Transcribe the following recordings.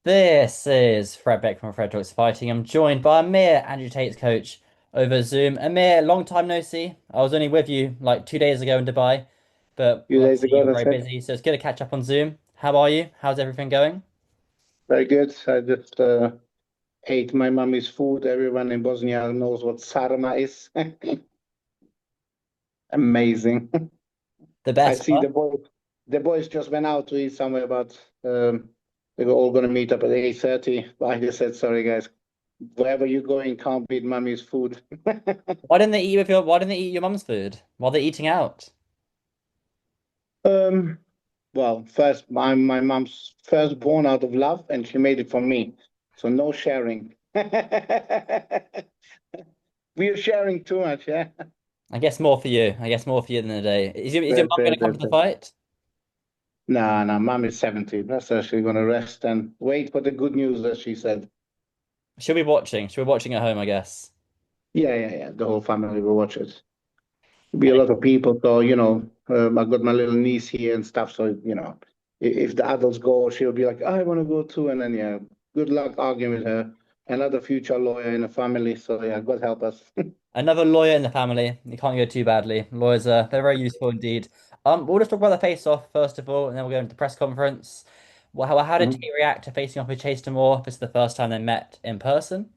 This is Fred Beck from Fred Talks Fighting. I'm joined by Amir, Andrew Tate's coach, over Zoom. Amir, long time no see. I was only with you like 2 days ago in Dubai, but Few days obviously ago, you're that's very it. busy, so it's good to catch up on Zoom. How are you? How's everything going? Very good. I just ate my mommy's food. Everyone in Bosnia knows what sarma is. Amazing. The I best, see huh? the boys just went out to eat somewhere, but they were all going to meet up at 8:30. But I just said, sorry, guys, wherever you're going, can't beat mommy's food. Why didn't they eat your mum's food while they're eating out? Um, well, first, my mom's first born out of love, and she made it for me. So no sharing. We are sharing too much, yeah. I guess more for you. I guess more for you than the day. Is your That's mum gonna it. come to That's the it. fight? No, no, mom is 70. That's actually going to rest and wait for the good news, as she said. She'll be watching. She'll be watching at home, I guess. Yeah, yeah, yeah. The whole family will watch it. There'll be a lot of people. So, I got my little niece here and stuff. So, if the adults go, she'll be like, I want to go too. And then, yeah, good luck arguing with her. Another future lawyer in the family. So, yeah, God help us. Another lawyer in the family. You can't go too badly. Lawyers are they're very useful indeed. We'll just talk about the face-off first of all, and then we'll go into the press conference. Well, how did Mhm. Tate react to facing off with Chase Moore? This is the first time they met in person.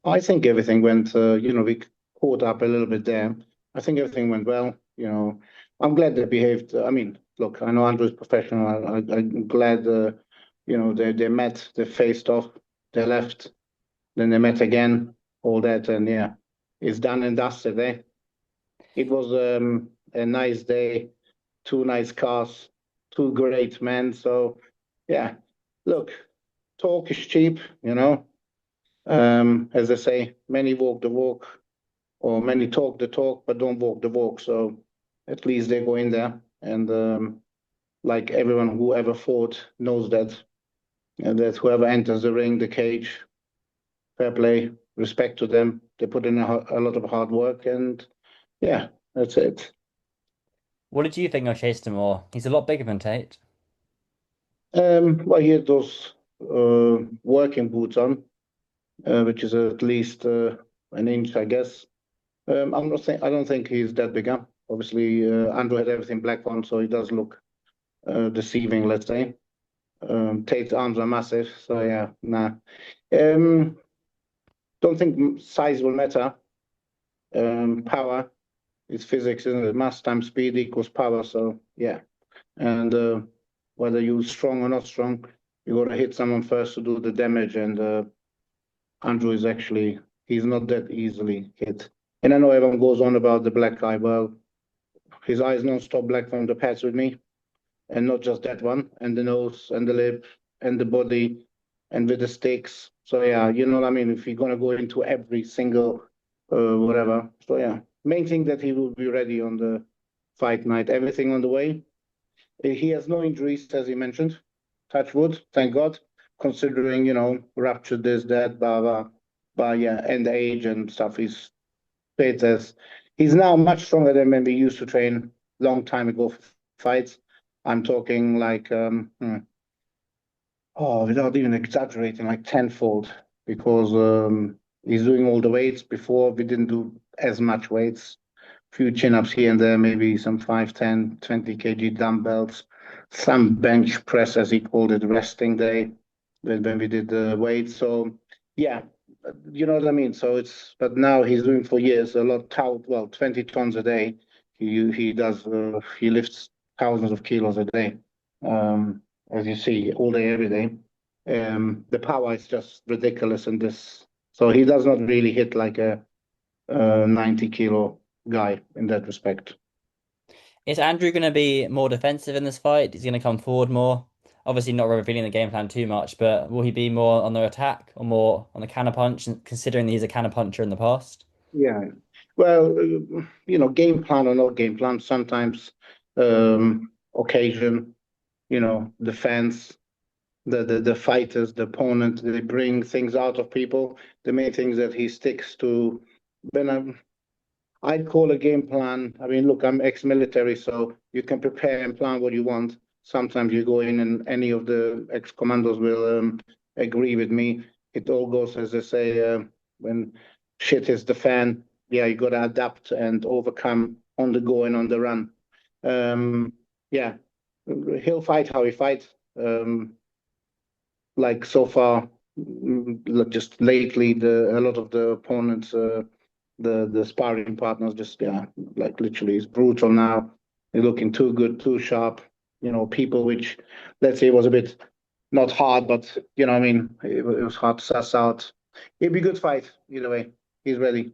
I think everything went, we caught up a little bit there. I think everything went well. I'm glad they behaved. I mean, look, I know Andrew's professional. I'm glad, they met, they faced off, they left, then they met again, all that. And yeah, it's done and dusted, eh? It was a nice day, two nice cars, two great men. So yeah, look, talk is cheap, as they say, many walk the walk, or many talk the talk, but don't walk the walk. So at least they go in there, and like everyone who ever fought knows that, and that whoever enters the ring, the cage, fair play, respect to them. They put in a lot of hard work, and yeah, that's it. What did you think of Chase Moore? He's a lot bigger than Tate. Well, he had those working boots on, which is at least an inch, I guess. I don't think he's that big. Huh? Obviously, Andrew had everything black on, so he does look deceiving, let's say. Tate's arms are massive, so yeah, nah. Um, don't think size will matter. Power is physics, isn't it? Mass times speed equals power, so yeah. And whether you're strong or not strong, you got to hit someone first to do the damage. And Andrew is actually, he's not that easily hit. And I know everyone goes on about the black eye. Well, his eyes non-stop black from the past with me. And not just that one, and the nose and the lip and the body and with the sticks. So yeah, you know what I mean. If you're gonna go into every single whatever, so yeah, main thing that he will be ready on the fight night. Everything on the way. He has no injuries, as he mentioned. Touch wood, thank God. Considering ruptured this, that, blah blah, but yeah, and the age and stuff. He's now much stronger than when we used to train long time ago for fights. I'm talking like without even exaggerating, like tenfold because he's doing all the weights. Before we didn't do as much weights, few chin-ups here and there, maybe some 5, 10, 20 kg dumbbells, some bench press as he called it, resting day when we did the weights. So yeah, you know what I mean. So but now he's doing for years a lot, 20 tons a day. He lifts thousands of kilos a day, as you see, all day, every day. The power is just ridiculous in this. So he does not really hit like a 90-kilo guy in that respect. Is Andrew going to be more defensive in this fight? He's going to come forward more. Obviously, not revealing the game plan too much, but will he be more on the attack or more on the counter punch, considering that he's a counter puncher in the past? Yeah. Well, game plan or no game plan, sometimes occasion, defense, the fighters, the opponent, they bring things out of people. The main thing is that he sticks to when I'd call a game plan. I mean, look, I'm ex-military, so you can prepare and plan what you want. sometimes you go in and any of the ex-commandos will agree with me. It all goes, as they say, when shit hits the fan, yeah, you got to adapt and overcome on the go and on the run. Um, yeah, he'll fight how he fights. Like so far, just lately, a lot of the opponents, the sparring partners, just yeah, like literally, it's brutal now. They're looking too good, too sharp. People which, let's say, was a bit not hard, but I mean, it was hard to suss out. It'd be a good fight either way. He's ready.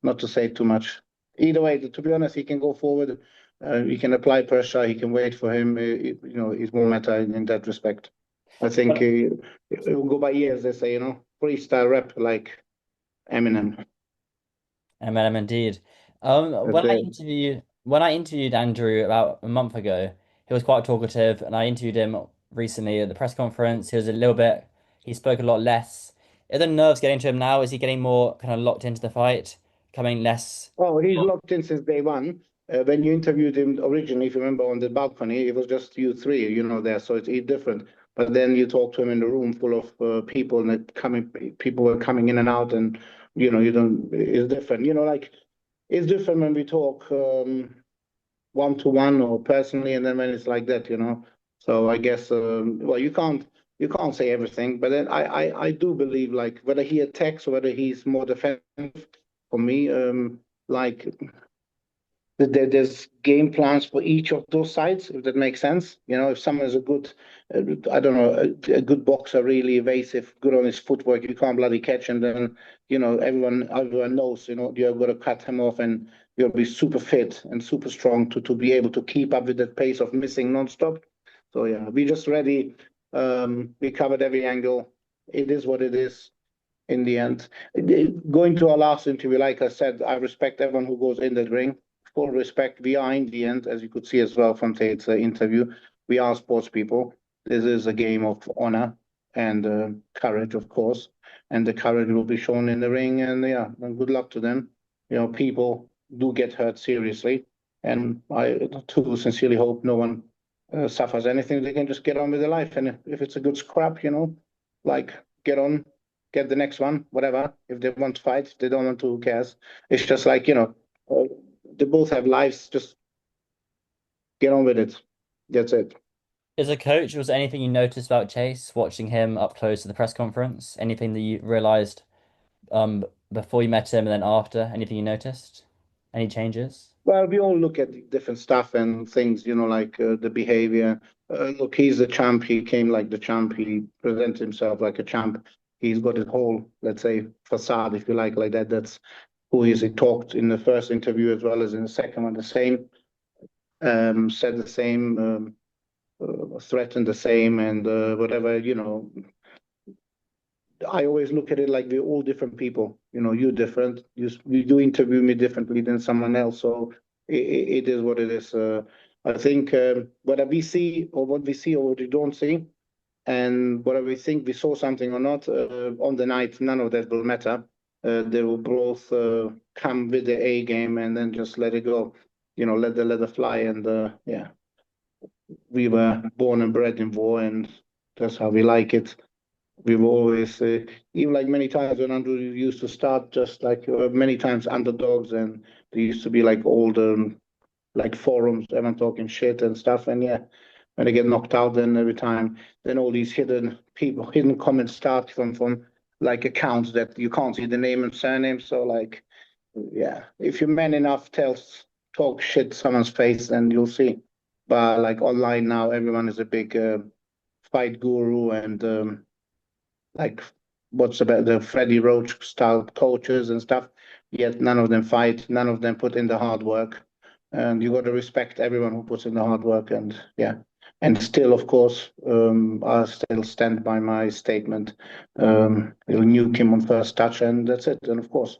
Not to say too much. Either way, to be honest, he can go forward. He can apply pressure. He can wait for him. It won't matter in that respect. I think But it will go by years. They say, freestyle rap like Eminem. Eminem indeed. That's it. When I interviewed Andrew about a month ago, he was quite talkative, and I interviewed him recently at the press conference. He spoke a lot less. Are the nerves getting to him now? Is he getting more kind of locked into the fight, becoming less? Oh, he's locked in since day one. When you interviewed him originally, if you remember, on the balcony, it was just you three, there, so it's different. But then you talk to him in the room full of people, and people were coming in and out, and you don't. It's different. Like it's different when we talk one to one or personally, and then when it's like that. So I guess, well, you can't say everything, but then I do believe like whether he attacks or whether he's more defensive. For me, like there's game plans for each of those sides, if that makes sense. If someone is a good, I don't know, a good boxer, really evasive, good on his footwork, you can't bloody catch, and then everyone knows, you're going to cut him off, and you'll be super fit and super strong to be able to keep up with that pace of missing nonstop. So yeah, we just ready. We covered every angle. It is what it is in the end. Going to our last interview, like I said, I respect everyone who goes in the ring. Full respect. We are in the end, as you could see as well from Tate's interview. We are sports people. This is a game of honor and courage, of course. And the courage will be shown in the ring. And yeah, and good luck to them. People do get hurt seriously. And I too sincerely hope no one suffers anything. They can just get on with their life. And if it's a good scrap, like get on, get the next one, whatever. If they want to fight, if they don't want to, who cares? It's just like, uh, they both have lives. Just get on with it. That's it. As a coach, was there anything you noticed about Chase watching him up close to the press conference? Anything that you realized before you met him and then after? Anything you noticed? Any changes? Well, we all look at different stuff and things, like the behavior. Look, he's the champ. He came like the champ. He presents himself like a champ. He's got his whole, let's say, facade, if you like that. That's who he is. He talked in the first interview as well as in the second one, the same, said the same, threatened the same, and whatever, I always look at it like we're all different people. You're different. You do interview me differently than someone else. So it is what it is. I think whether we see or what we see or what we don't see, and whether we think we saw something or not, on the night, none of that will matter. They will both come with the A game and then just let it go. Let the leather fly. And yeah, we were born and bred in war, and that's how we like it. We've always, even like many times when Andrew used to start, just like many times underdogs, and there used to be like old like forums, everyone talking shit and stuff. And yeah, when they get knocked out, then every time, then all these hidden people, hidden comments start from like accounts that you can't see the name and surname. So like, yeah, if you're man enough, talk shit someone's face, then you'll see. But like online now, everyone is a big fight guru and. Like what's about the Freddie Roach style coaches and stuff. Yet none of them fight, none of them put in the hard work. And you got to respect everyone who puts in the hard work. And yeah, and still, of course, I still stand by my statement. He'll nuke him on first touch, and that's it. And of course,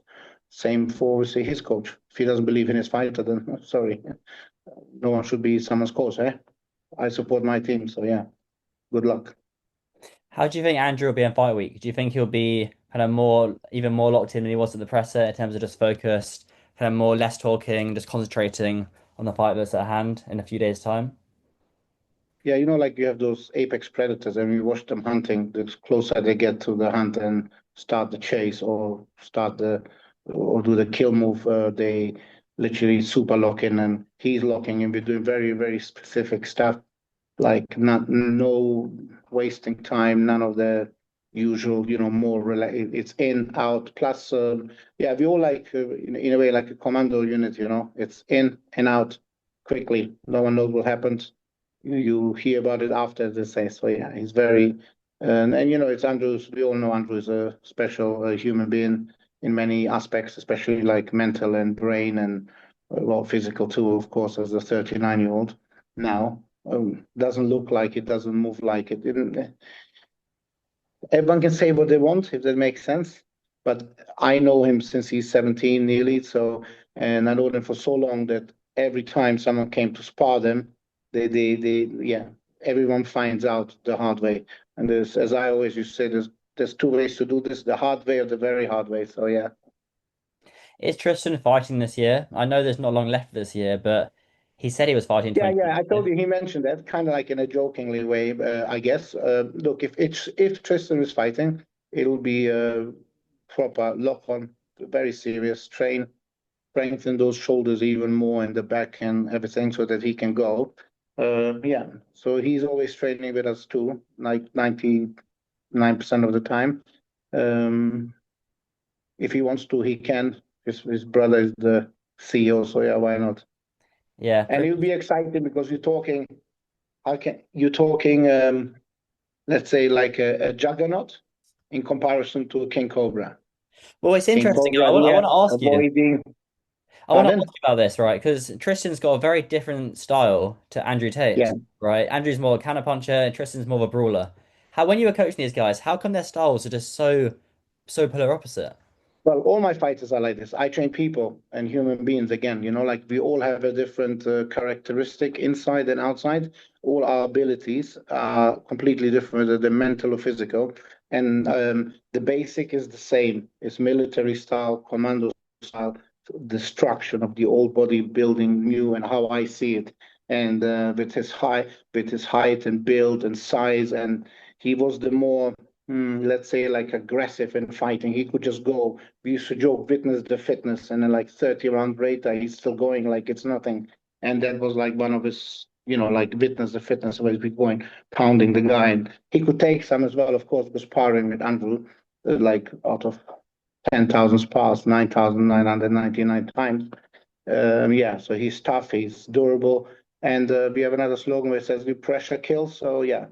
same for say his coach. If he doesn't believe in his fighter, then sorry, no one should be someone's coach. Eh? I support my team, so yeah, good luck. How do you think Andrew will be in fight week? Do you think he'll be kind of even more locked in than he was at the presser in terms of just focused, kind of more less talking, just concentrating on the fight that's at hand in a few days' time? Yeah, like you have those apex predators, and you watch them hunting. The closer they get to the hunt and start the chase or do the kill move, they literally super lock in, and he's locking in. We're doing very, very specific stuff, like not no wasting time, none of the usual, more related. It's in, out. Plus, yeah, we all like in a way like a commando unit. It's in and out quickly. No one knows what happens. You hear about it after they say. So yeah, he's very, and it's Andrew's. We all know Andrew is a special human being in many aspects, especially like mental and brain and well, physical too, of course, as a 39-year-old now. Doesn't look like it, doesn't move like it. Everyone can say what they want, if that makes sense. But I know him since he's 17 nearly. So, and I know them for so long that every time someone came to spar them, yeah, everyone finds out the hard way. And there's, as I always used to say, there's two ways to do this: the hard way or the very hard way. So yeah. Is Tristan fighting this year? I know there's not long left this year, but he said he was fighting in Yeah, yeah, I told 2025. you he mentioned that kind of like in a jokingly way, I guess. Look, if Tristan is fighting, it'll be a proper lock on, very serious, strengthen those shoulders even more in the back and everything so that he can go. Yeah, so he's always training with us too, like 99% of the time. Um, if he wants to, he can. His brother is the CEO, so yeah, why not? Yeah, And he'll be excited because you're talking, let's say, like a juggernaut in comparison to a king cobra. well, it's King interesting. cobra I here, want to ask you. avoiding. I want to ask Pardon? you about this, right? Because Tristan's got a very different style to Andrew Tate, Yeah. right? Andrew's more a counterpuncher, and Tristan's more of a brawler. How, when you were coaching these guys, how come their styles are just so polar opposite? Well, all my fighters are like this. I train people and human beings again. Like we all have a different characteristic inside and outside. All our abilities are completely different, whether they're mental or physical. And the basic is the same. It's military style, commando style, destruction of the old body, building new, and how I see it. And with his height and build and size, and he was the more, let's say, like aggressive in fighting. He could just go. We used to joke, witness the fitness, and then like 30 round later, he's still going like it's nothing. And that was like one of his, like witness the fitness, where he'd be going, pounding the guy. And he could take some as well, of course, because sparring with Andrew, like out of 10,000 spars, 9,999 times. Yeah, so he's tough, he's durable. And we have another slogan where it says we pressure kill. So yeah.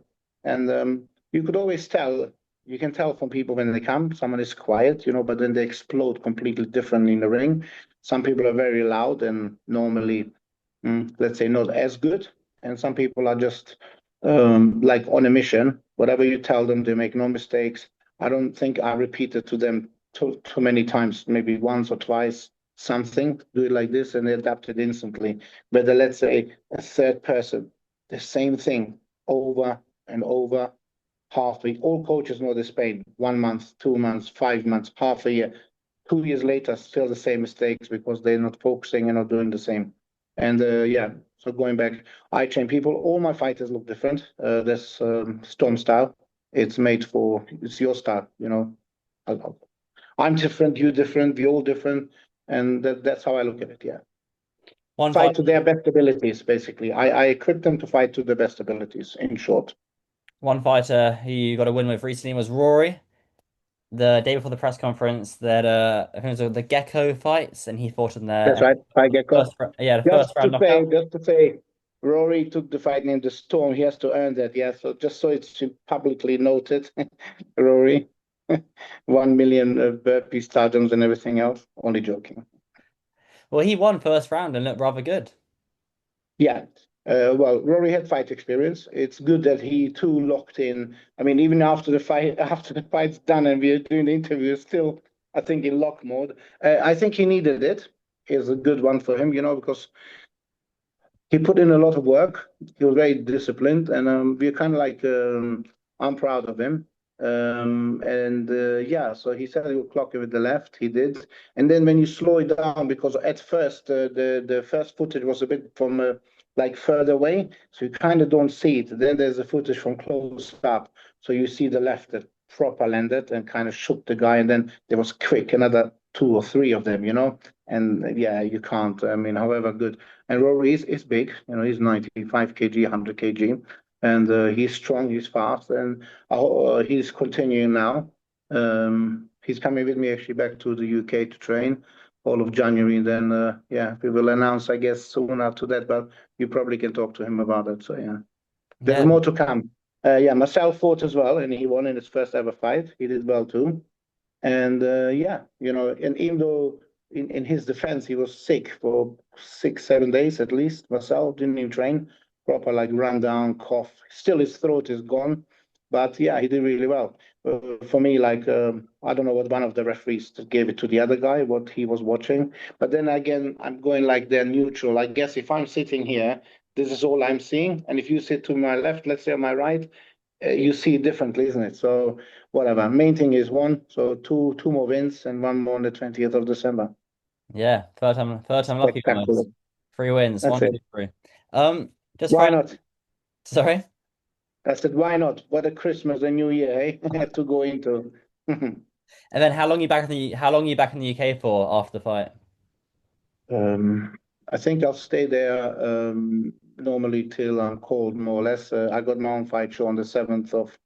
And you could always tell, you can tell from people when they come, someone is quiet, but then they explode completely differently in the ring. Some people are very loud and normally, let's say, not as good. And some people are just like on a mission. Whatever you tell them, they make no mistakes. I don't think I repeated to them too many times, maybe once or twice something, do it like this, and they adapt it instantly. Whether, let's say, a third person, the same thing over and over, half a week. All coaches know this pain. 1 month, 2 months, 5 months, half a year. 2 years later, still the same mistakes because they're not focusing and not doing the same. And yeah, so going back, I train people. All my fighters look different. This Storm style, it's your style. I'm different, you different, we all different, and that's how I look at it. Yeah, One fight fight, to their best abilities. Basically, I equip them to fight to their best abilities. In short, one fighter who you got a win with recently was Rory. The day before the press conference, that I think it was the Gecko fights, and he fought in that's there. right. I get caught. The first round knockout. Just to say, Rory took the fight named the Storm. He has to earn that. Yeah, so just so it's publicly noted, Rory, 1 million burpee stardoms and everything else. Only joking. Well, he won first round and looked rather good. Yeah. Well, Rory had fight experience. It's good that he too locked in. I mean, even after the fight, after the fight's done and we're doing the interview, still, I think in lock mode. I think he needed it. It's a good one for him, because he put in a lot of work. He was very disciplined, and we're kind of like, I'm proud of him. And yeah, so he said he would clock it with the left. He did, and then when you slow it down, because at first the first footage was a bit from like further away, so you kind of don't see it. Then there's the footage from close up, so you see the left that proper landed and kind of shook the guy, and then there was quick another two or three of them, and yeah, you can't. I mean, however good, and Rory is big, he's 95 kg, 100 kg, and he's strong, he's fast, and he's continuing now. He's coming with me actually back to the UK to train all of January. And then, yeah, we will announce, I guess, soon after that. But you probably can talk to him about it. So yeah, there's Yeah, more to come. Yeah, Marcel fought as well, and he won in his first ever fight. He did well too. And yeah, and even though in his defense he was sick for 6, 7 days at least, Marcel didn't even train proper, like run down, cough. Still, his throat is gone, but yeah, he did really well. For me, like I don't know what one of the referees gave it to the other guy, what he was watching. But then again, I'm going like they're neutral. I guess if I'm sitting here, this is all I'm seeing, and if you sit to my left, let's say on my right, you see it differently, isn't it? So whatever. Main thing is one. So two more wins and one more on the 20th of December. yeah. Third time lucky Spectacular. almost. 3 wins, That's one, it. two, three. Just for Why not? sorry. I said, why not? What a Christmas and New Year, eh? To go into. And then how long are you back in the UK for after the fight? Um, I think I'll stay there normally till I'm called, more or less. I got my own fight show on the 7th of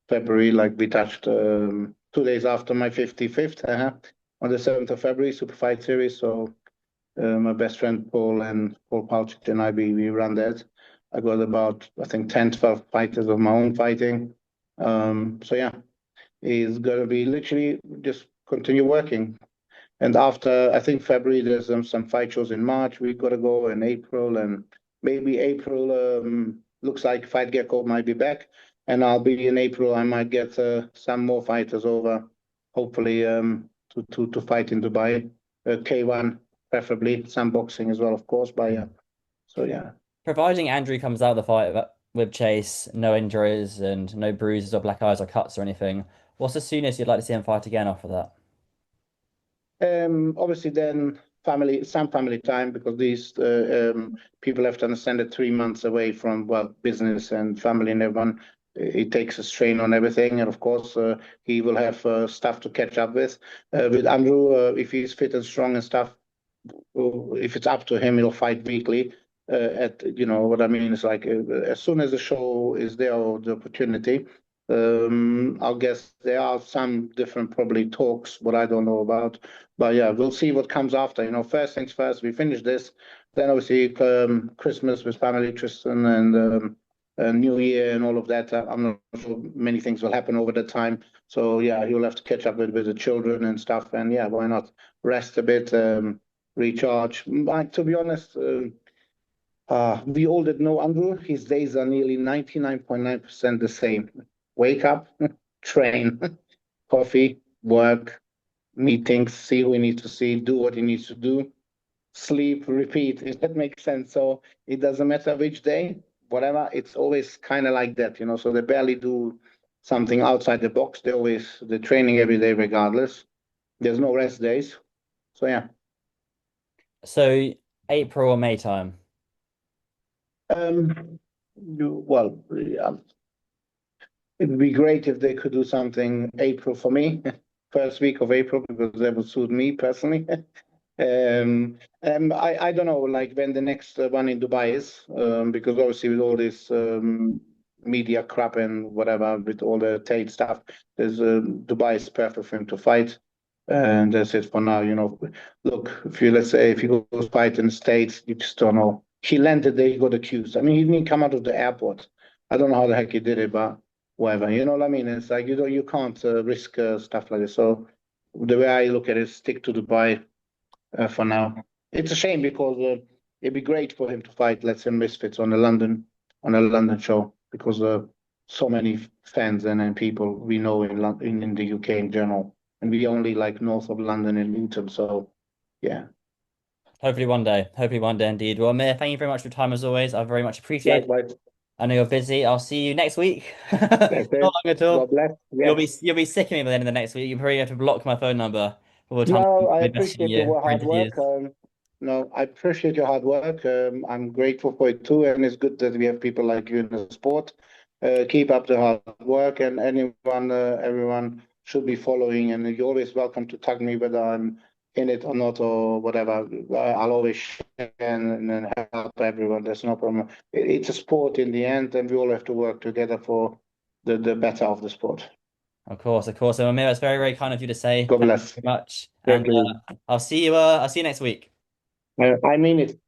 February, like we touched 2 days after my 55th, on the 7th of February, Super Fight Series. So my best friend Paul Palcic and I, we run that. I got about, I think, 10, 12 fighters of my own fighting. So yeah, it's going to be literally just continue working. And after, I think, February, there's some fight shows in March. We got to go in April, and maybe April looks like Fight Gecko might be back. And I'll be in April. I might get some more fighters over, hopefully, to fight in Dubai. K1, preferably, some boxing as well, of course. But yeah, so yeah. Providing Andrew comes out of the fight with Chase, no injuries and no bruises or black eyes or cuts or anything, what's the soonest you'd like to see him fight again after that? Obviously, then some family time, because these people have to understand that 3 months away from, well, business and family and everyone, it takes a strain on everything. And of course, he will have stuff to catch up with. With Andrew, if he's fit and strong and stuff, if it's up to him, he'll fight weekly. What I mean is like as soon as the show is there or the opportunity, I'll guess there are some different probably talks, what I don't know about. But yeah, we'll see what comes after. First things first, we finish this, then obviously Christmas with family, Tristan, and New Year and all of that. I'm not sure many things will happen over the time. So yeah, you'll have to catch up with the children and stuff. And yeah, why not rest a bit, recharge. But to be honest, we all that know Andrew, his days are nearly 99.9% the same. Wake up, train, coffee, work, meetings, see who he needs to see, do what he needs to do, sleep, repeat, if that makes sense. So it doesn't matter which day, whatever, it's always kind of like that. So they barely do something outside the box. They're training every day regardless. There's no rest days. So yeah. So April or May time. Well, yeah, it'd be great if they could do something April for me, first week of April, because that would suit me personally. I don't know, like when the next one in Dubai is, because obviously with all this media crap and whatever, with all the Tate stuff, there's Dubai is perfect for him to fight, and that's it for now. Look, let's say if he goes fight in the States, you just don't know. He landed there, he got accused. I mean, he didn't come out of the airport. I don't know how the heck he did it, but whatever. You know what I mean? It's like you can't risk stuff like this. So the way I look at it, stick to Dubai for now. It's a shame because it'd be great for him to fight, let's say, Misfits on a London show, because so many fans and people we know in the UK in general, and we only like north of London and Luton. So yeah, Hopefully one day. Hopefully one day indeed. Well, Amir, thank you very much for your time as always. I very much appreciate it. likewise. I know you're busy. I'll see you next week. That's Not it. long at God all. bless. You'll Yeah. be sick of me by the end of the next week. You probably have to block my phone number for the time No, I I'm messaging appreciate you your for hard work. interviews. No, I appreciate your hard work. I'm grateful for it too, and it's good that we have people like you in the sport. Keep up the hard work, and everyone should be following. And you're always welcome to tag me whether I'm in it or not or whatever. I'll always share and help everyone. There's no problem. It's a sport in the end, and we all have to work together for the better of the sport. Of course, of course. So Amir, it's very, very kind of you to say. God Thank bless. you very much. Thank And you. I'll see you next week. I mean it.